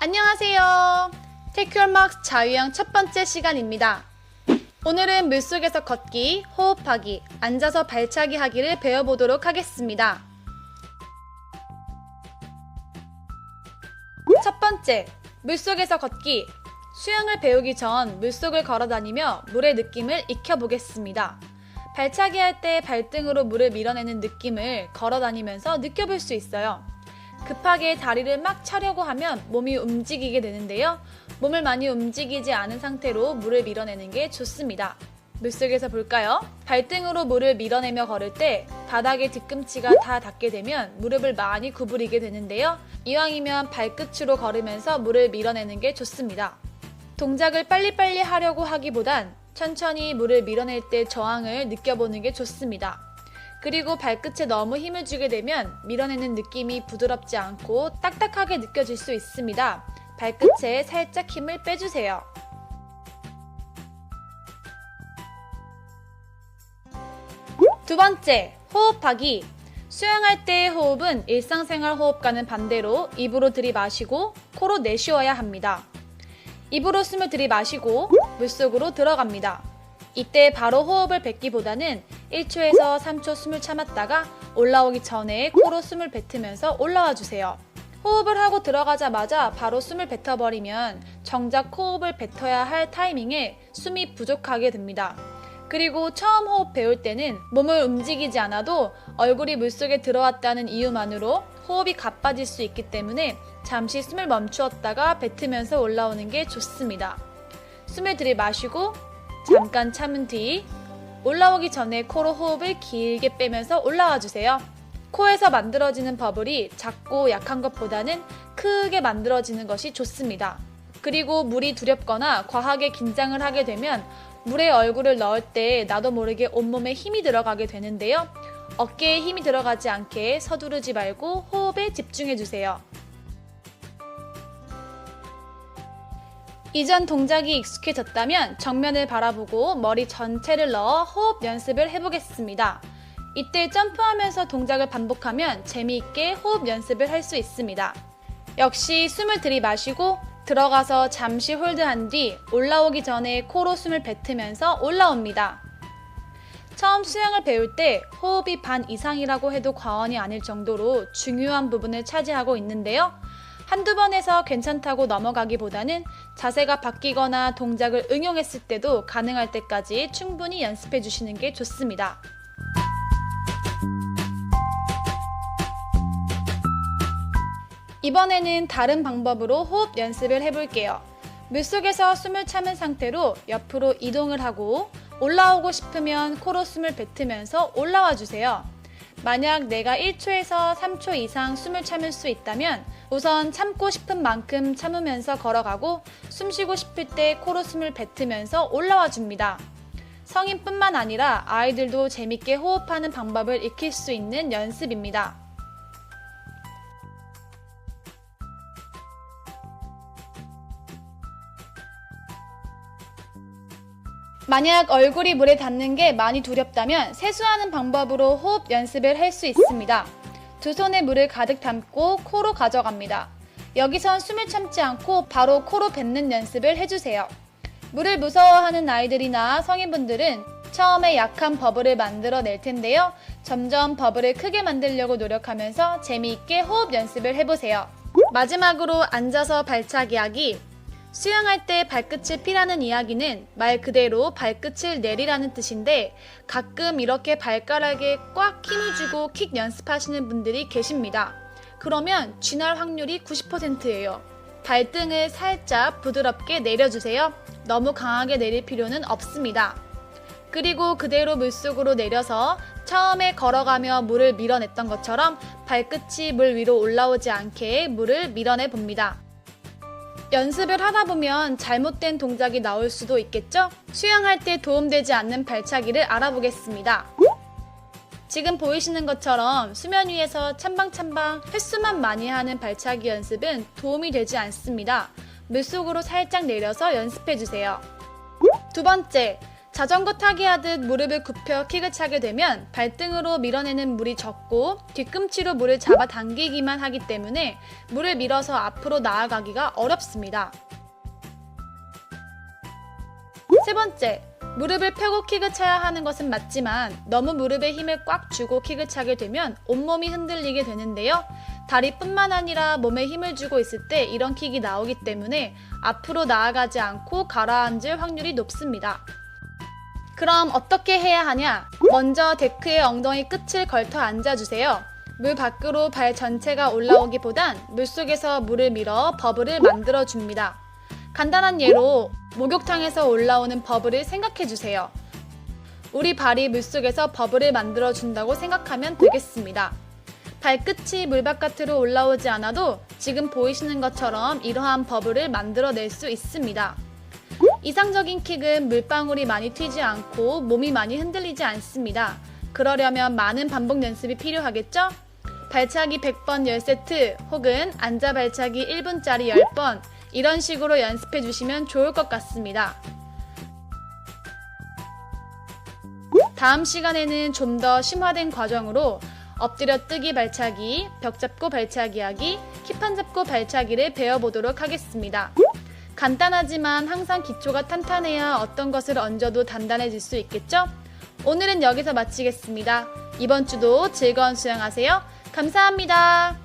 안녕하세요. 테큐얼막스 자유형 첫 번째 시간입니다. 오늘은 물속에서 걷기, 호흡하기, 앉아서 발차기 하기를 배워보도록 하겠습니다. 첫 번째, 물속에서 걷기. 수영을 배우기 전 물속을 걸어다니며 물의 느낌을 익혀보겠습니다. 발차기 할 때 발등으로 물을 밀어내는 느낌을 걸어다니면서 느껴볼 수 있어요. 급하게 다리를 막 차려고 하면 몸이 움직이게 되는데요. 몸을 많이 움직이지 않은 상태로 물을 밀어내는 게 좋습니다. 물속에서 볼까요? 발등으로 물을 밀어내며 걸을 때 바닥에 뒤꿈치가 다 닿게 되면 무릎을 많이 구부리게 되는데요. 이왕이면 발끝으로 걸으면서 물을 밀어내는 게 좋습니다. 동작을 빨리빨리 하려고 하기보단 천천히 물을 밀어낼 때 저항을 느껴보는 게 좋습니다. 그리고 발끝에 너무 힘을 주게 되면 밀어내는 느낌이 부드럽지 않고 딱딱하게 느껴질 수 있습니다. 발끝에 살짝 힘을 빼주세요. 두 번째, 호흡하기. 수영할 때의 호흡은 일상생활 호흡과는 반대로 입으로 들이마시고 코로 내쉬어야 합니다. 입으로 숨을 들이마시고 물속으로 들어갑니다. 이때 바로 호흡을 뱉기보다는 1초에서 3초 숨을 참았다가 올라오기 전에 코로 숨을 뱉으면서 올라와 주세요. 호흡을 하고 들어가자마자 바로 숨을 뱉어버리면 정작 호흡을 뱉어야 할 타이밍에 숨이 부족하게 됩니다. 그리고 처음 호흡 배울 때는 몸을 움직이지 않아도 얼굴이 물속에 들어왔다는 이유만으로 호흡이 가빠질 수 있기 때문에 잠시 숨을 멈추었다가 뱉으면서 올라오는 게 좋습니다. 숨을 들이마시고 잠깐 참은 뒤 올라오기 전에 코로 호흡을 길게 빼면서 올라와 주세요. 코에서 만들어지는 버블이 작고 약한 것보다는 크게 만들어지는 것이 좋습니다. 그리고 물이 두렵거나 과하게 긴장을 하게 되면 물에 얼굴을 넣을 때 나도 모르게 온몸에 힘이 들어가게 되는데요. 어깨에 힘이 들어가지 않게 서두르지 말고 호흡에 집중해 주세요. 이전 동작이 익숙해졌다면 정면을 바라보고 머리 전체를 넣어 호흡 연습을 해보겠습니다. 이때 점프하면서 동작을 반복하면 재미있게 호흡 연습을 할 수 있습니다. 역시 숨을 들이마시고 들어가서 잠시 홀드한 뒤 올라오기 전에 코로 숨을 뱉으면서 올라옵니다. 처음 수영을 배울 때 호흡이 반 이상이라고 해도 과언이 아닐 정도로 중요한 부분을 차지하고 있는데요. 한두 번 해서 괜찮다고 넘어가기보다는 자세가 바뀌거나 동작을 응용했을 때도 가능할 때까지 충분히 연습해 주시는 게 좋습니다. 이번에는 다른 방법으로 호흡 연습을 해볼게요. 물속에서 숨을 참은 상태로 옆으로 이동을 하고 올라오고 싶으면 코로 숨을 뱉으면서 올라와 주세요. 만약 내가 1초에서 3초 이상 숨을 참을 수 있다면 우선 참고 싶은 만큼 참으면서 걸어가고 숨 쉬고 싶을 때 코로 숨을 뱉으면서 올라와 줍니다. 성인뿐만 아니라 아이들도 재밌게 호흡하는 방법을 익힐 수 있는 연습입니다. 만약 얼굴이 물에 닿는 게 많이 두렵다면 세수하는 방법으로 호흡 연습을 할 수 있습니다. 두 손에 물을 가득 담고 코로 가져갑니다. 여기선 숨을 참지 않고 바로 코로 뱉는 연습을 해주세요. 물을 무서워하는 아이들이나 성인분들은 처음에 약한 버블을 만들어 낼 텐데요. 점점 버블을 크게 만들려고 노력하면서 재미있게 호흡 연습을 해보세요. 마지막으로 앉아서 발차기 하기. 수영할 때 발끝을 피라는 이야기는 말 그대로 발끝을 내리라는 뜻인데 가끔 이렇게 발가락에 꽉 힘을 주고 킥 연습하시는 분들이 계십니다. 그러면 쥐날 확률이 90%예요. 발등을 살짝 부드럽게 내려주세요. 너무 강하게 내릴 필요는 없습니다. 그리고 그대로 물속으로 내려서 처음에 걸어가며 물을 밀어냈던 것처럼 발끝이 물 위로 올라오지 않게 물을 밀어내 봅니다. 연습을 하다 보면 잘못된 동작이 나올 수도 있겠죠? 수영할 때 도움되지 않는 발차기를 알아보겠습니다. 지금 보이시는 것처럼 수면 위에서 찬방찬방 횟수만 많이 하는 발차기 연습은 도움이 되지 않습니다. 물속으로 살짝 내려서 연습해주세요. 두 번째, 자전거 타기 하듯 무릎을 굽혀 킥을 차게 되면 발등으로 밀어내는 물이 적고 뒤꿈치로 물을 잡아 당기기만 하기 때문에 물을 밀어서 앞으로 나아가기가 어렵습니다. 세 번째, 무릎을 펴고 킥을 차야 하는 것은 맞지만 너무 무릎에 힘을 꽉 주고 킥을 차게 되면 온몸이 흔들리게 되는데요. 다리뿐만 아니라 몸에 힘을 주고 있을 때 이런 킥이 나오기 때문에 앞으로 나아가지 않고 가라앉을 확률이 높습니다. 그럼 어떻게 해야 하냐? 먼저 데크의 엉덩이 끝을 걸터 앉아주세요. 물 밖으로 발 전체가 올라오기보단 물속에서 물을 밀어 버블을 만들어줍니다. 간단한 예로 목욕탕에서 올라오는 버블을 생각해주세요. 우리 발이 물속에서 버블을 만들어준다고 생각하면 되겠습니다. 발끝이 물 바깥으로 올라오지 않아도 지금 보이시는 것처럼 이러한 버블을 만들어낼 수 있습니다. 이상적인 킥은 물방울이 많이 튀지 않고 몸이 많이 흔들리지 않습니다. 그러려면 많은 반복 연습이 필요하겠죠? 발차기 100번 10세트 혹은 앉아 발차기 1분짜리 10번 이런 식으로 연습해 주시면 좋을 것 같습니다. 다음 시간에는 좀 더 심화된 과정으로 엎드려 뜨기 발차기, 벽 잡고 발차기 하기, 킥판 잡고 발차기를 배워보도록 하겠습니다. 간단하지만 항상 기초가 탄탄해야 어떤 것을 얹어도 단단해질 수 있겠죠? 오늘은 여기서 마치겠습니다. 이번 주도 즐거운 수영하세요. 감사합니다.